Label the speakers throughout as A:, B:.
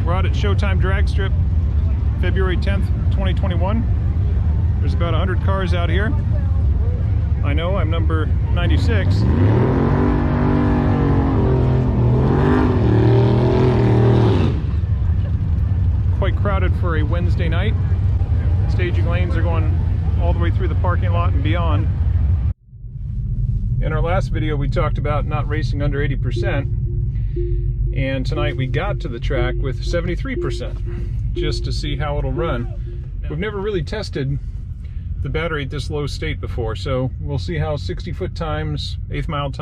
A: We're out at Showtime Dragstrip, February 10th, 2021. There's about 100 cars out here. I know, I'm number 96. Quite crowded for a Wednesday night. Staging lanes are going all the way through the parking lot and beyond. In our last video, we talked about not racing under 80%. And tonight we got to the track with 73%, just to see how it'll run. We've never really tested the battery at this low state before, so we'll see how 60-foot times, eighth mile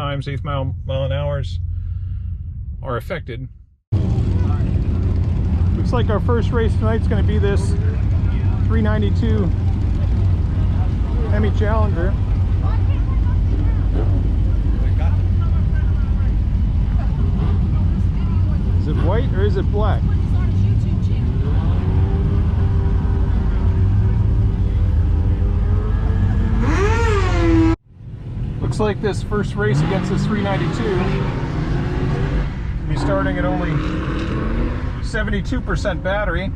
A: mile an hours are affected. Looks like our first race tonight's going to be this 392 Hemi Challenger. Is it white or is it black? Looks like this first race against this 392 will be starting at only 72% battery.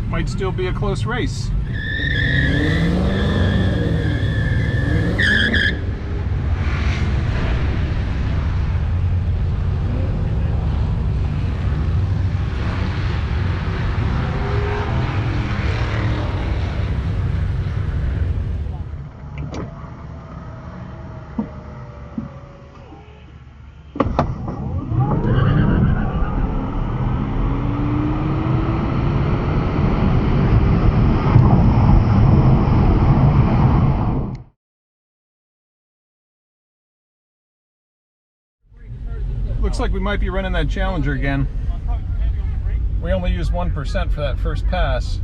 A: Might still be a close race. Looks like we might be running that Challenger again. We only used 1% for that first pass.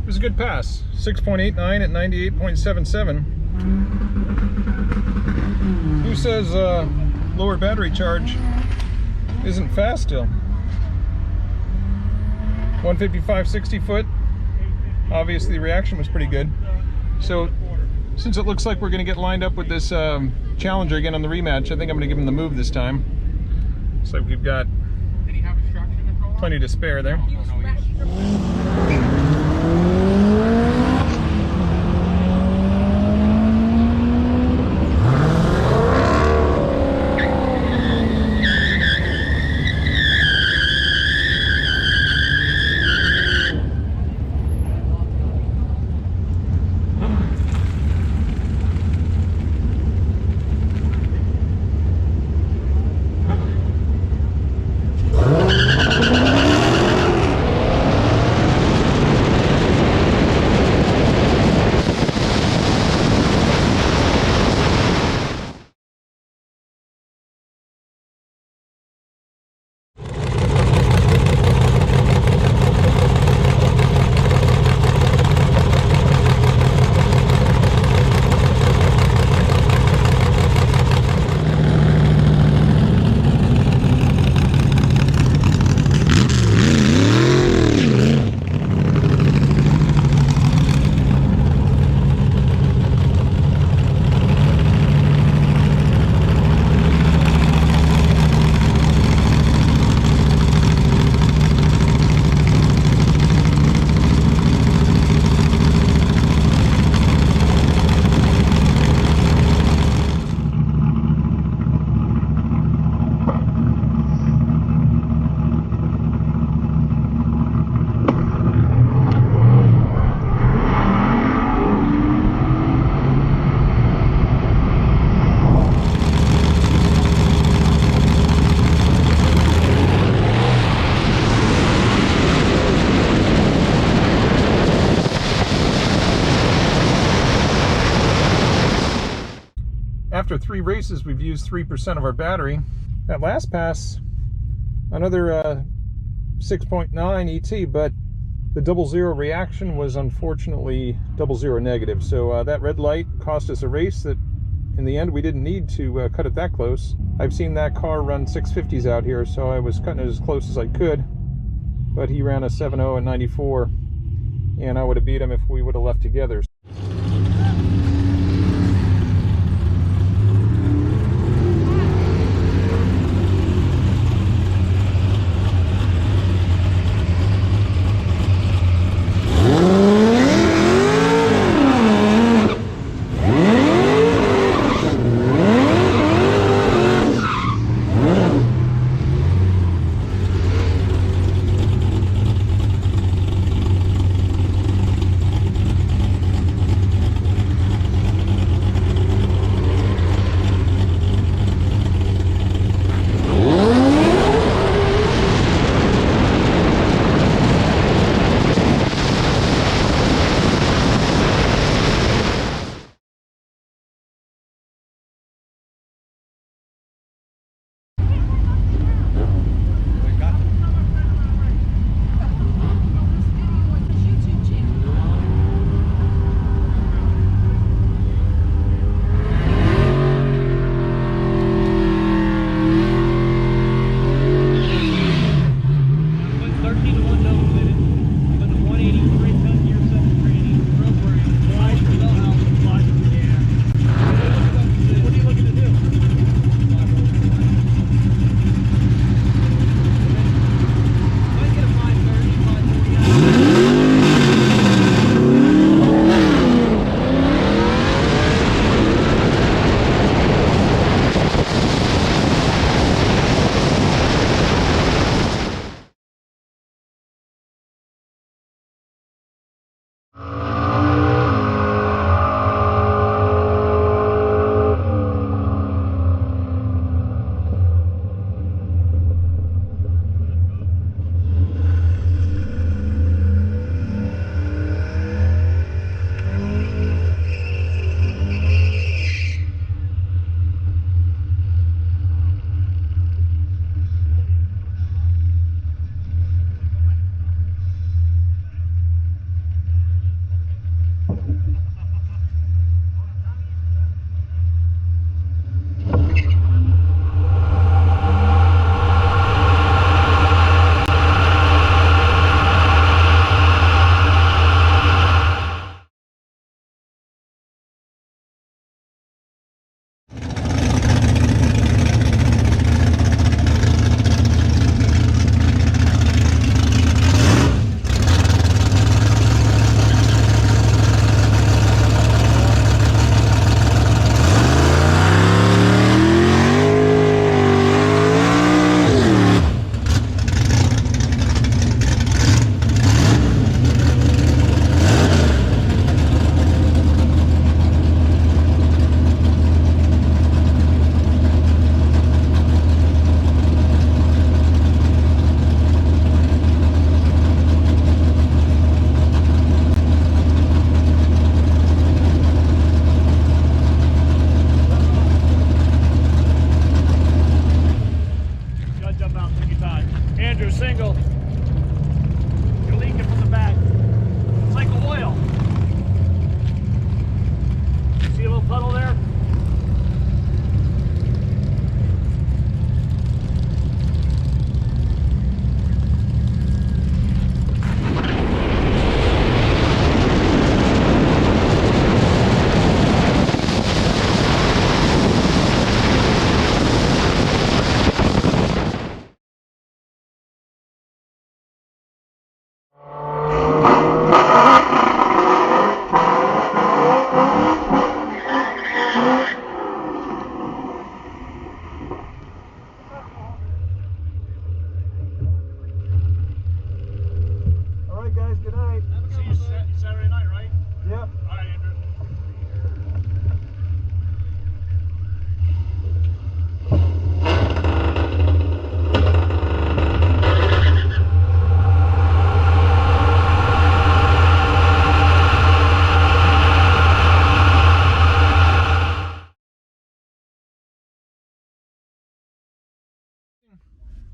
A: It was a good pass. 6.89 at 98.77. Who says lower battery charge isn't fast still? 155 60 foot. Obviously the reaction was pretty good. So since it looks like we're going to get lined up with this Challenger again on the rematch, I think I'm going to give him the move this time. Looks like we've got plenty to spare there. After 3 races, we've used 3% of our battery. That last pass, another 6.9 ET, but the 00 reaction was unfortunately 00 negative. So that red light cost us a race that in the end we didn't need to cut it that close. I've seen that car run 650s out here, so I was cutting it as close as I could, but he ran a 7.0 at 94, and I would have beat him if we would have left together.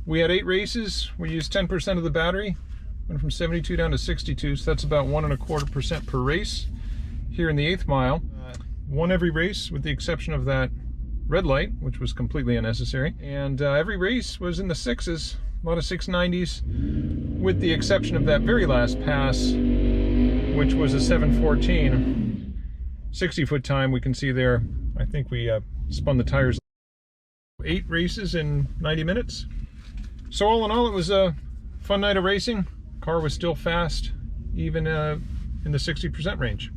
A: We had 8 races. We used 10% of the battery. Went from 72 down to 62, so that's about 1.25% per race. Here in the 8th mile, won every race with the exception of that red light, which was completely unnecessary. And every race was in the 6s, a lot of 690s, with the exception of that very last pass, which was a 7:14. 60-foot time we can see there. I think we spun the tires. 8 races in 90 minutes. So all in all, it was a fun night of racing. Car was still fast, even in the 60% range.